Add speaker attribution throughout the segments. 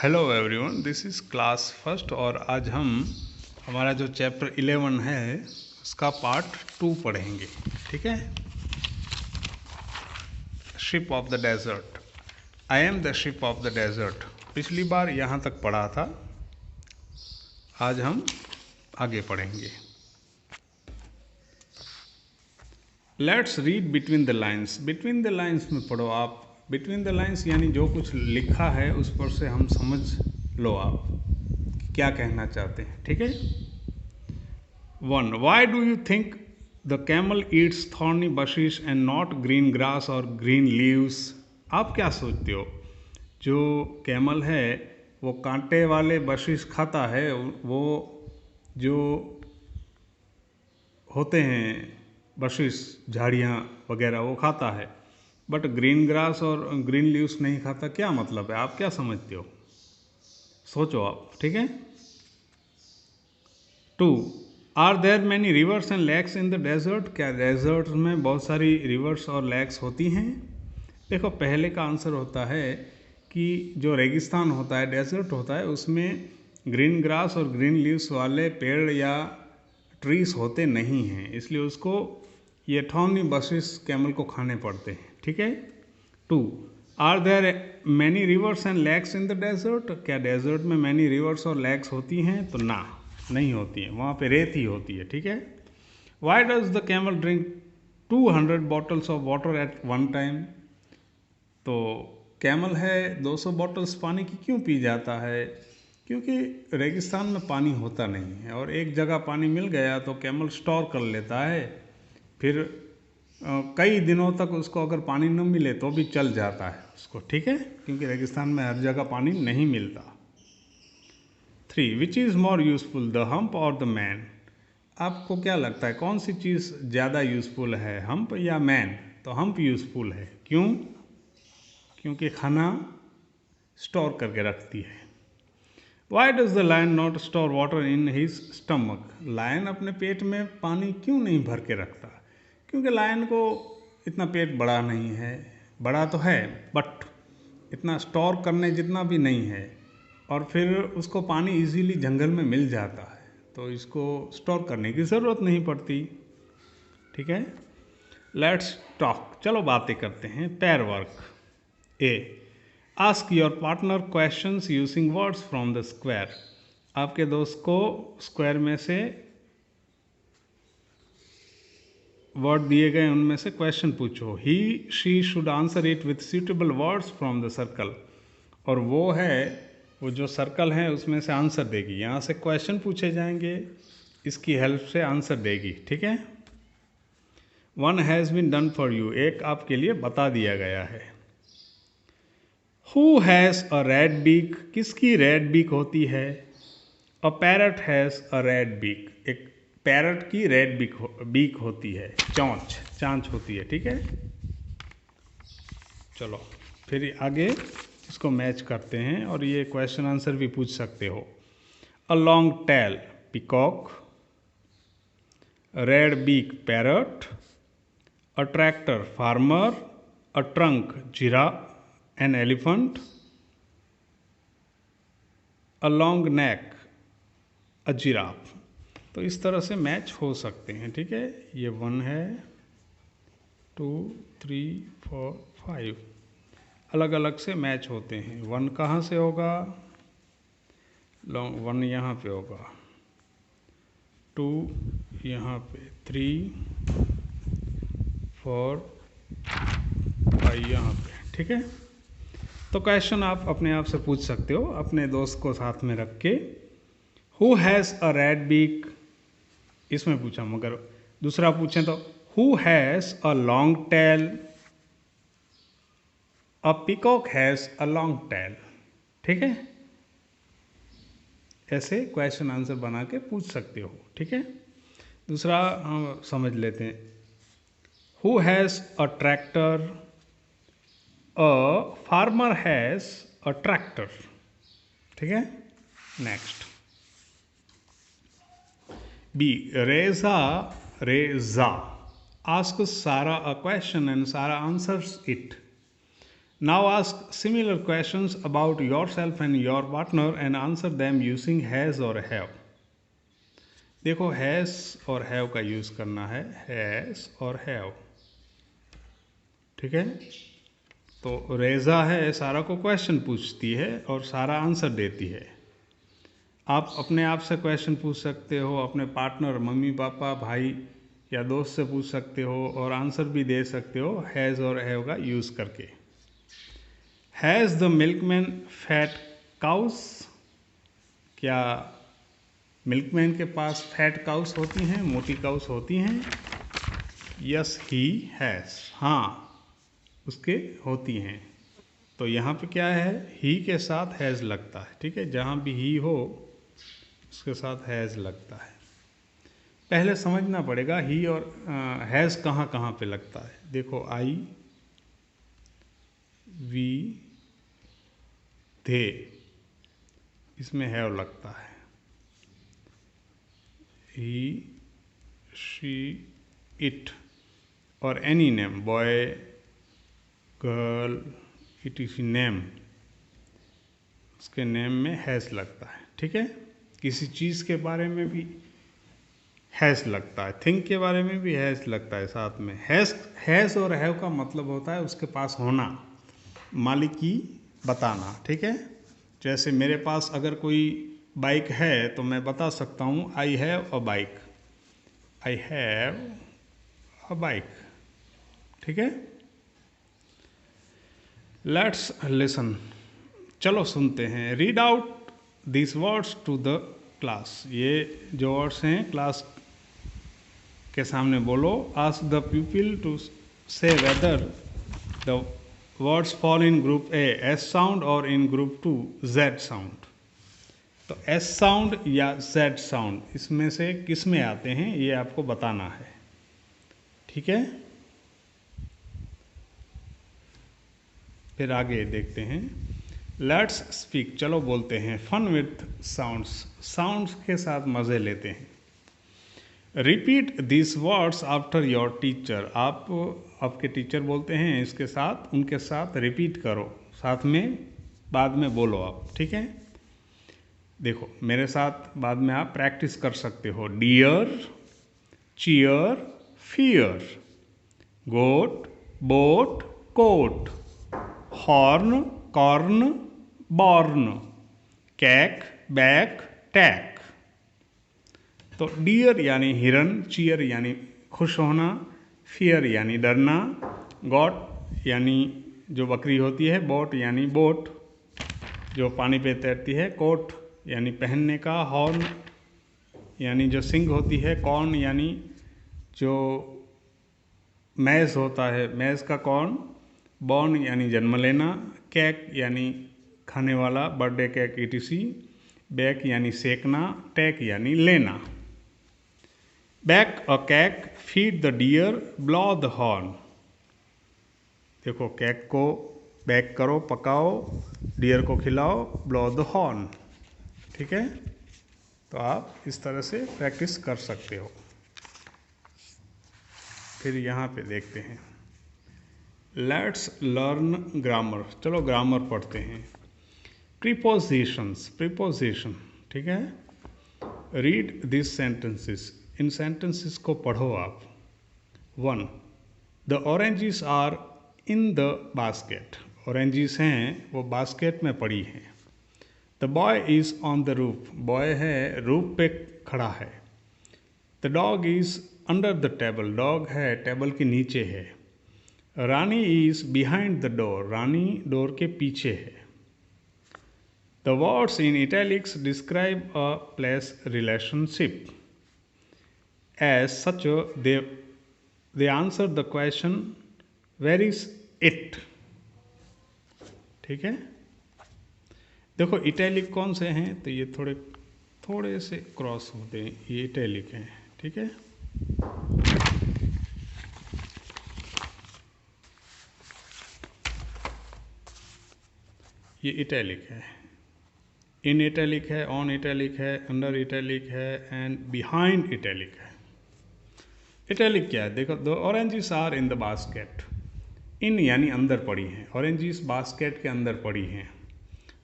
Speaker 1: Hello everyone, this is class first और आज हम हमारा जो चैप्टर 11 है उसका पार्ट 2 पढ़ेंगे। ठीक है। Ship of the desert. I am the ship of the desert. पिछली बार यहाँ तक पढ़ा था, आज हम आगे पढ़ेंगे। Let's read between the lines. Between the lines में पढ़ो आप। बिटवीन द लाइन्स यानी जो कुछ लिखा है उस पर से हम समझ लो आप क्या कहना चाहते हैं। ठीक है। 1. Why do you think the camel eats thorny bushes and not green grass or green leaves? आप क्या सोचते हो? जो कैमल है वो कांटे वाले बशिश खाता है, वो जो होते हैं बशिश झाड़ियाँ वगैरह वो खाता है, बट ग्रीन ग्रास और ग्रीन लीव्स नहीं खाता। क्या मतलब है? आप क्या समझते हो? सोचो आप। ठीक है। 2. Are there many rivers and lakes in the desert? क्या डेजर्ट में बहुत सारी रिवर्स और लेक्स होती हैं? देखो, पहले का आंसर होता है कि जो रेगिस्तान होता है, डेजर्ट होता है, उसमें ग्रीन ग्रास और ग्रीन लीव्स वाले पेड़ या ट्रीज होते नहीं हैं, इसलिए उसको ये थॉर्नी बशिस कैमल को खाने पड़ते हैं। ठीक है। 2. Are there many rivers and lakes in the desert? क्या डेजर्ट में मैनी रिवर्स और लेक्स होती हैं? तो ना, नहीं होती हैं, वहाँ पे रेत ही होती है। ठीक है। Why does the camel drink 200 bottles of water at one time? तो कैमल है 200 बॉटल्स पानी की क्यों पी जाता है? क्योंकि रेगिस्तान में पानी होता नहीं है और एक जगह पानी मिल गया तो कैमल स्टोर कर लेता है, फिर कई दिनों तक उसको अगर पानी न मिले तो भी चल जाता है उसको। ठीक है, क्योंकि रेगिस्तान में हर जगह पानी नहीं मिलता। 3. Which is more useful, the hump और द मैन? आपको क्या लगता है कौन सी चीज़ ज़्यादा यूजफुल है, हम्प या मैन? तो हम्प यूजफुल है। क्यों? क्योंकि खाना स्टोर करके रखती है। Why does the lion not store water in his stomach? Lion अपने पेट में पानी क्यों नहीं भर के रखता? क्योंकि लायन को इतना पेट बड़ा नहीं है, बड़ा तो है बट इतना स्टोर करने जितना भी नहीं है, और फिर उसको पानी इजीली जंगल में मिल जाता है, तो इसको स्टोर करने की ज़रूरत नहीं पड़ती। ठीक है। Let's talk. चलो बातें करते हैं। पैर work. A. Ask your partner questions using words from the square. आपके दोस्त को स्क्वायर में से वर्ड दिए गए, उनमें से क्वेश्चन पूछो। He she should answer it with suitable words from the circle. और वो जो सर्कल है उसमें से आंसर देगी। यहाँ से क्वेश्चन पूछे जाएंगे, इसकी हेल्प से आंसर देगी। ठीक है। 1 has been done for you. एक आपके लिए बता दिया गया है। Who has a red beak? किसकी रेड बीक होती है? A parrot has a red beak. एक पैरट की रेड बीक होती है, चांच होती है। ठीक है। चलो फिर आगे इसको मैच करते हैं और ये क्वेश्चन आंसर भी पूछ सकते हो। A long tail peacock, red beak parrot, a tractor farmer, a trunk giraffe, an elephant, a long neck a giraffe. तो इस तरह से मैच हो सकते हैं। ठीक है। ये 1 है, 2, 3, 4, 5 अलग अलग से मैच होते हैं। 1 कहाँ से होगा? लॉन्ग 1 यहाँ पे होगा, 2 यहाँ पे, 3, 4, 5 यहाँ पे। ठीक है। तो क्वेश्चन आप अपने आप से पूछ सकते हो अपने दोस्त को साथ में रख के। Who has a red beak, इसमें पूछा, मगर दूसरा पूछें तो who has a long tail? A peacock has a long tail. ठीक है। ऐसे क्वेश्चन आंसर बना के पूछ सकते हो। ठीक है। दूसरा हम समझ लेते हैं। Who has a tractor? A farmer has a tractor. ठीक है। Next. B. Reza asks Sarah a question and Sarah answers it. Now ask similar questions about your self and your partner and answer them using has और have. देखो has और have का use करना है, has और have, ठीक है। तो रेज़ा है, सारा को क्वेश्चन पूछती है और सारा आंसर देती है। आप अपने आप से क्वेश्चन पूछ सकते हो, अपने पार्टनर, मम्मी पापा, भाई या दोस्त से पूछ सकते हो और आंसर भी दे सकते हो हैज़ और हैव का यूज़ करके। Has the milkman fat cows? क्या मिल्कमैन के पास फैट काउस होती हैं, मोटी काउस होती हैं? यस ही हैज़, हाँ उसके होती हैं। तो यहाँ पे क्या है, ही के साथ हैज़ लगता है, ठीक है। जहाँ भी ही हो उसके साथ हैज़ लगता है। पहले समझना पड़ेगा ही और हैज़ कहाँ कहाँ पे लगता है। देखो आई, वी, दे, इसमें हैव लगता है। ही, शी, इट और any name, boy, girl, etc. name, उसके नेम में हैज़ लगता है, ठीक है। किसी चीज़ के बारे में भी हैज़ लगता है, थिंग के बारे में भी हैज़ लगता है साथ में। हैज़ और हैव का मतलब होता है उसके पास होना, मालिकी बताना, ठीक है। जैसे मेरे पास अगर कोई बाइक है तो मैं बता सकता हूँ I have a bike, I have a bike, ठीक है। लेट्स लिसन, चलो सुनते हैं। Read out this words to the class, ये जो वर्ड्स हैं क्लास के सामने बोलो। Ask the people to say whether the words fall in group A S sound और in group two Z sound. तो एस साउंड या जेड साउंड इसमें से किस में आते हैं ये आपको बताना है, ठीक है। फिर आगे देखते हैं। लेट्स स्पीक, चलो बोलते हैं। फन विथ साउंड्स, साउंड्स के साथ मज़े लेते हैं। Repeat this words after your teacher, आप आपके टीचर बोलते हैं इसके साथ, उनके साथ रिपीट करो, साथ में बाद में बोलो आप, ठीक है। देखो मेरे साथ बाद में आप प्रैक्टिस कर सकते हो। Dear, cheer, fear, goat, boat, coat, horn, corn, born, cack, back, tack. तो डियर यानी हिरन, चीयर यानी खुश होना, फियर यानी डरना, गॉट यानी जो बकरी होती है, बोट यानी बोट जो पानी पे तैरती है, कोट यानी पहनने का, हॉर्न यानी जो सिंग होती है, कॉर्न यानी जो मैज़ होता है, मैज़ का कॉर्न, बॉर्न यानी जन्म लेना, केक यानी खाने वाला, बर्थडे केक ईटीसी, बैक यानी सेकना, टैक यानी लेना। Bake a cake, feed the deer, blow the horn. देखो कैक को बैक करो, पकाओ, डियर को खिलाओ, ब्लो द हॉर्न, ठीक है। तो आप इस तरह से प्रैक्टिस कर सकते हो। फिर यहाँ पे देखते हैं। लेट्स लर्न ग्रामर, चलो ग्रामर पढ़ते हैं। प्रीपोजिशंस, प्रीपोजिशन, ठीक है। रीड दिस सेंटेंसेस, इन सेंटेंसेस को पढ़ो आप। 1. The oranges are in the basket, oranges हैं वो बास्केट में पड़ी हैं। The boy is on the roof, boy है रूफ पे खड़ा है। The dog is under the table, dog है टेबल के नीचे है। Rani is behind the door, Rani door के पीछे है। The words in italics describe a place relationship. As such they answer the question where is it, ठीक है। देखो इटैलिक कौन से हैं, तो ये थोड़े से क्रॉस होते हैं, ये इटैलिक हैं, ठीक है। ये इटैलिक है, इन इटैलिक है, ऑन इटैलिक है, अंडर इटैलिक है एंड बिहाइंड इटैलिक है। इटैलिक क्या है, देखो the oranges are in the basket, in यानी अंदर पड़ी हैं, ऑरेंजेस बास्केट के अंदर पड़ी हैं।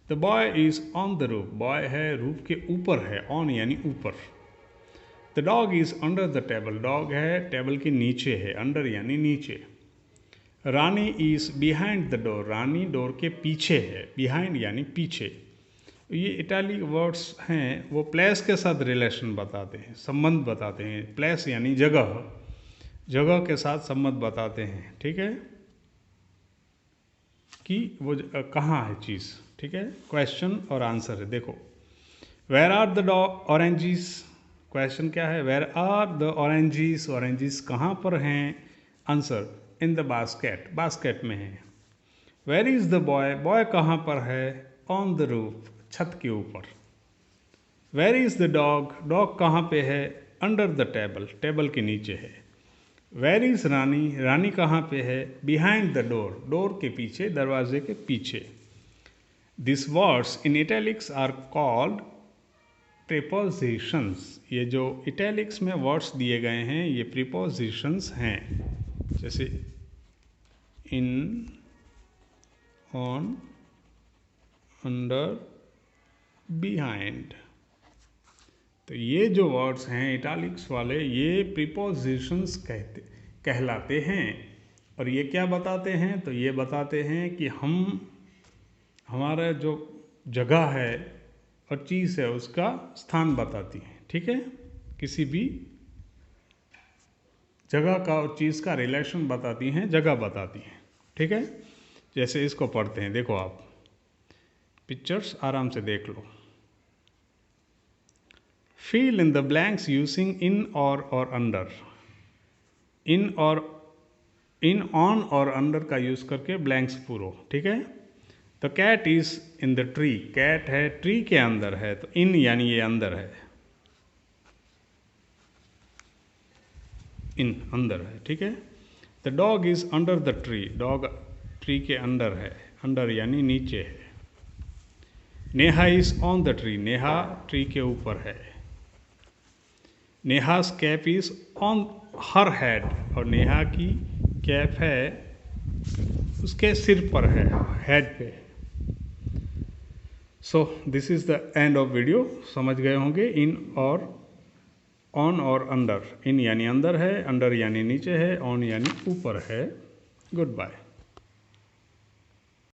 Speaker 1: The boy is on the roof, boy है रूफ के ऊपर है, ऑन यानी ऊपर। The dog is under the table, dog है टेबल के नीचे है, अंडर यानी नीचे। Rani is behind the door, Rani door के पीछे है, बिहाइंड यानी पीछे। ये इटालिक वर्ड्स हैं वो प्लेस के साथ रिलेशन बताते हैं, संबंध बताते हैं। प्लेस यानी जगह, जगह के साथ संबंध बताते हैं, ठीक है, कि वो कहाँ है चीज़, ठीक है। क्वेश्चन और आंसर है, देखो where are the oranges, question क्या है, where are the oranges, oranges कहाँ पर हैं। Answer in the basket, basket में है। Where is the boy, boy कहाँ पर है, ऑन द रूफ, छत के ऊपर। Where is the dog, dog कहाँ पे है, अंडर द टेबल, टेबल के नीचे है। वेयर इज़ रानी, रानी कहाँ पे है, बिहाइंड द डोर, डोर के पीछे, दरवाजे के पीछे। This words in italics are called prepositions, ये जो इटैलिक्स में वर्ड्स दिए गए हैं ये प्रीपोजिशंस हैं, जैसे इन, ऑन, अंडर, बिहाइंड। तो ये जो वर्ड्स हैं इटालिक्स वाले, ये प्रीपोजिशंस कहलाते हैं। और ये क्या बताते हैं, तो ये बताते हैं कि हमारा जो जगह है और चीज़ है उसका स्थान बताती हैं, ठीक है। किसी भी जगह का और चीज़ का रिलेशन बताती हैं, जगह बताती हैं, ठीक है। जैसे इसको पढ़ते हैं, देखो आप पिक्चर्स आराम से देख लो। Fill in the blanks using in or under. In और इन, ऑन और अंडर का यूज़ करके ब्लैंक्स पूरो, ठीक है। तो cat is in the tree, cat है ट्री के अंदर है, तो इन यानी ये अंदर है, इन अंदर है, ठीक है। The dog is under the tree, dog tree के अंदर है, अंडर यानी नीचे है। Neha is on the tree, Neha tree के ऊपर है। Neha's cap is on her head, और नेहा की कैप है उसके सिर पर है, हेड पे। So this is the end of video. समझ गए होंगे इन और ऑन और अंडर। इन यानी अंदर है, अंडर यानी नीचे है, ऑन यानी ऊपर है। Good bye.